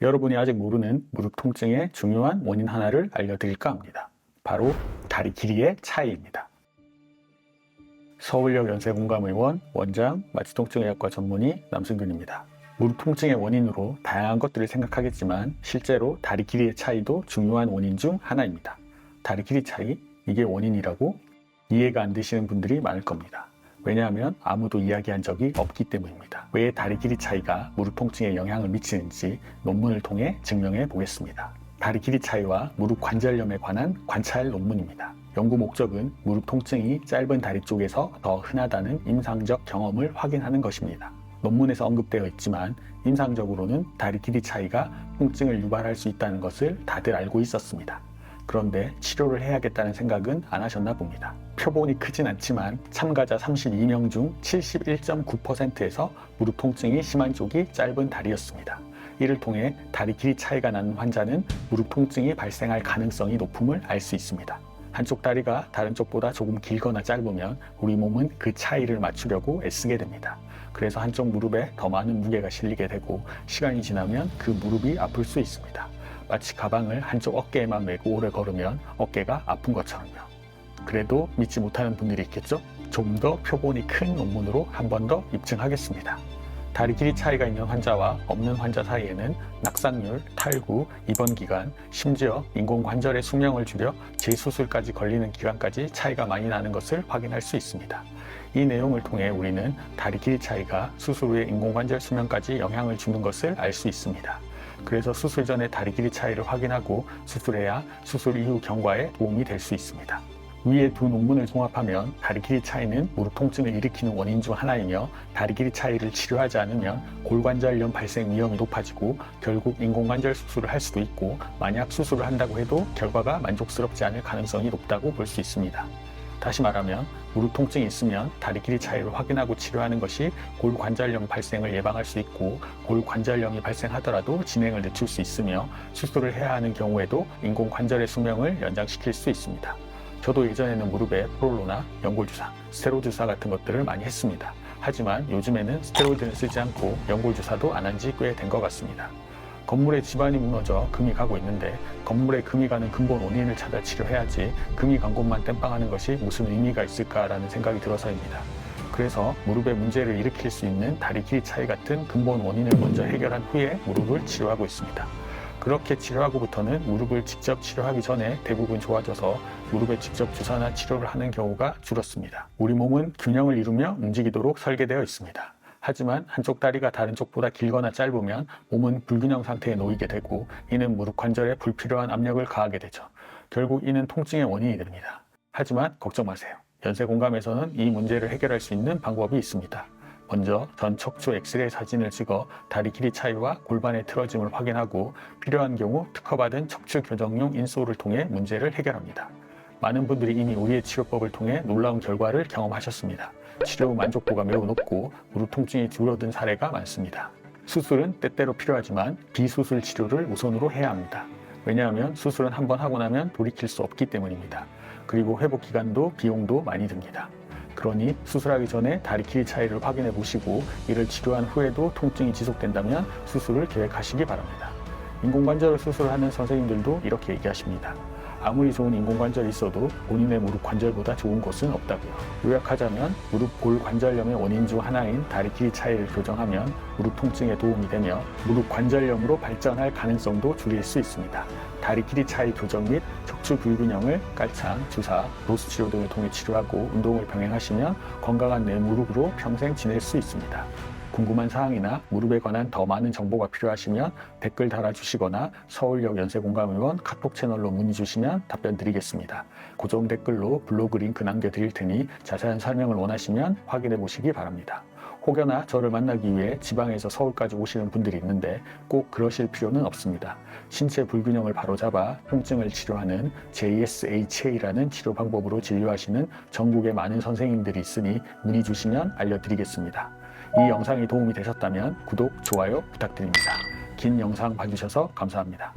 여러분이 아직 모르는 무릎 통증의 중요한 원인 하나를 알려드릴까 합니다. 바로 다리 길이의 차이입니다. 서울역 연세공감의원 원장 마취통증의학과 전문의 남승균입니다. 무릎 통증의 원인으로 다양한 것들을 생각하겠지만 실제로 다리 길이의 차이도 중요한 원인 중 하나입니다. 다리 길이 차이? 이게 원인이라고? 이해가 안 되시는 분들이 많을 겁니다. 왜냐하면 아무도 이야기한 적이 없기 때문입니다. 왜 다리 길이 차이가 무릎 통증에 영향을 미치는지 논문을 통해 증명해 보겠습니다. 다리 길이 차이와 무릎 관절염에 관한 관찰 논문입니다. 연구 목적은 무릎 통증이 짧은 다리 쪽에서 더 흔하다는 임상적 경험을 확인하는 것입니다. 논문에서 언급되어 있지만 임상적으로는 다리 길이 차이가 통증을 유발할 수 있다는 것을 다들 알고 있었습니다. 그런데 치료를 해야겠다는 생각은 안 하셨나 봅니다. 표본이 크진 않지만 참가자 32명 중 71.9%에서 무릎 통증이 심한 쪽이 짧은 다리였습니다. 이를 통해 다리 길이 차이가 나는 환자는 무릎 통증이 발생할 가능성이 높음을 알 수 있습니다. 한쪽 다리가 다른 쪽보다 조금 길거나 짧으면 우리 몸은 그 차이를 맞추려고 애쓰게 됩니다. 그래서 한쪽 무릎에 더 많은 무게가 실리게 되고 시간이 지나면 그 무릎이 아플 수 있습니다. 마치 가방을 한쪽 어깨에만 메고 오래 걸으면 어깨가 아픈 것처럼요. 그래도 믿지 못하는 분들이 있겠죠? 좀 더 표본이 큰 논문으로 한 번 더 입증하겠습니다. 다리 길이 차이가 있는 환자와 없는 환자 사이에는 낙상률, 탈구, 입원 기간, 심지어 인공관절의 수명을 줄여 재수술까지 걸리는 기간까지 차이가 많이 나는 것을 확인할 수 있습니다. 이 내용을 통해 우리는 다리 길이 차이가 수술 후의 인공관절 수명까지 영향을 주는 것을 알 수 있습니다. 그래서 수술 전에 다리 길이 차이를 확인하고 수술해야 수술 이후 경과에 도움이 될 수 있습니다. 위의 두 논문을 종합하면 다리 길이 차이는 무릎 통증을 일으키는 원인 중 하나이며 다리 길이 차이를 치료하지 않으면 골관절염 발생 위험이 높아지고 결국 인공관절 수술을 할 수도 있고 만약 수술을 한다고 해도 결과가 만족스럽지 않을 가능성이 높다고 볼 수 있습니다. 다시 말하면 무릎 통증이 있으면 다리 길이 차이를 확인하고 치료하는 것이 골관절염 발생을 예방할 수 있고 골관절염이 발생하더라도 진행을 늦출 수 있으며 수술을 해야 하는 경우에도 인공관절의 수명을 연장시킬 수 있습니다. 저도 예전에는 무릎에 프롤로나 연골주사, 스테로이드 주사 같은 것들을 많이 했습니다. 하지만 요즘에는 스테로이드는 쓰지 않고 연골주사도 안 한 지 꽤 된 것 같습니다. 건물의 지반이 무너져 금이 가고 있는데 건물에 금이 가는 근본 원인을 찾아 치료해야지 금이 간 곳만 땜빵하는 것이 무슨 의미가 있을까라는 생각이 들어서입니다. 그래서 무릎에 문제를 일으킬 수 있는 다리 길이 차이 같은 근본 원인을 먼저 해결한 후에 무릎을 치료하고 있습니다. 그렇게 치료하고부터는 무릎을 직접 치료하기 전에 대부분 좋아져서 무릎에 직접 주사나 치료를 하는 경우가 줄었습니다. 우리 몸은 균형을 이루며 움직이도록 설계되어 있습니다. 하지만 한쪽 다리가 다른 쪽보다 길거나 짧으면 몸은 불균형 상태에 놓이게 되고 이는 무릎 관절에 불필요한 압력을 가하게 되죠. 결국 이는 통증의 원인이 됩니다. 하지만 걱정 마세요. 연세공감에서는 이 문제를 해결할 수 있는 방법이 있습니다. 먼저 전 척추 엑스레이 사진을 찍어 다리 길이 차이와 골반의 틀어짐을 확인하고 필요한 경우 특허받은 척추 교정용 인솔을 통해 문제를 해결합니다. 많은 분들이 이미 우리의 치료법을 통해 놀라운 결과를 경험하셨습니다. 치료 후 만족도가 매우 높고 무릎 통증이 줄어든 사례가 많습니다. 수술은 때때로 필요하지만 비수술 치료를 우선으로 해야 합니다. 왜냐하면 수술은 한번 하고 나면 돌이킬 수 없기 때문입니다. 그리고 회복 기간도 비용도 많이 듭니다. 그러니 수술하기 전에 다리 길이 차이를 확인해 보시고 이를 치료한 후에도 통증이 지속된다면 수술을 계획하시기 바랍니다. 인공관절을 수술하는 선생님들도 이렇게 얘기하십니다. 아무리 좋은 인공관절이 있어도 본인의 무릎 관절보다 좋은 곳은 없다고요. 요약하자면 무릎 골관절염의 원인 중 하나인 다리 길이 차이를 교정하면 무릎 통증에 도움이 되며 무릎 관절염으로 발전할 가능성도 줄일 수 있습니다. 다리 길이 차이 교정 및 척추 불균형을 깔창, 주사, 로스 치료 등을 통해 치료하고 운동을 병행하시면 건강한 내 무릎으로 평생 지낼 수 있습니다. 궁금한 사항이나 무릎에 관한 더 많은 정보가 필요하시면 댓글 달아주시거나 서울역 연세공감의원 카톡 채널로 문의 주시면 답변 드리겠습니다. 고정 댓글로 블로그 링크 남겨드릴 테니 자세한 설명을 원하시면 확인해 보시기 바랍니다. 혹여나 저를 만나기 위해 지방에서 서울까지 오시는 분들이 있는데 꼭 그러실 필요는 없습니다. 신체 불균형을 바로잡아 통증을 치료하는 JSHA라는 치료 방법으로 진료하시는 전국의 많은 선생님들이 있으니 문의 주시면 알려드리겠습니다. 이 영상이 도움이 되셨다면 구독, 좋아요 부탁드립니다. 긴 영상 봐주셔서 감사합니다.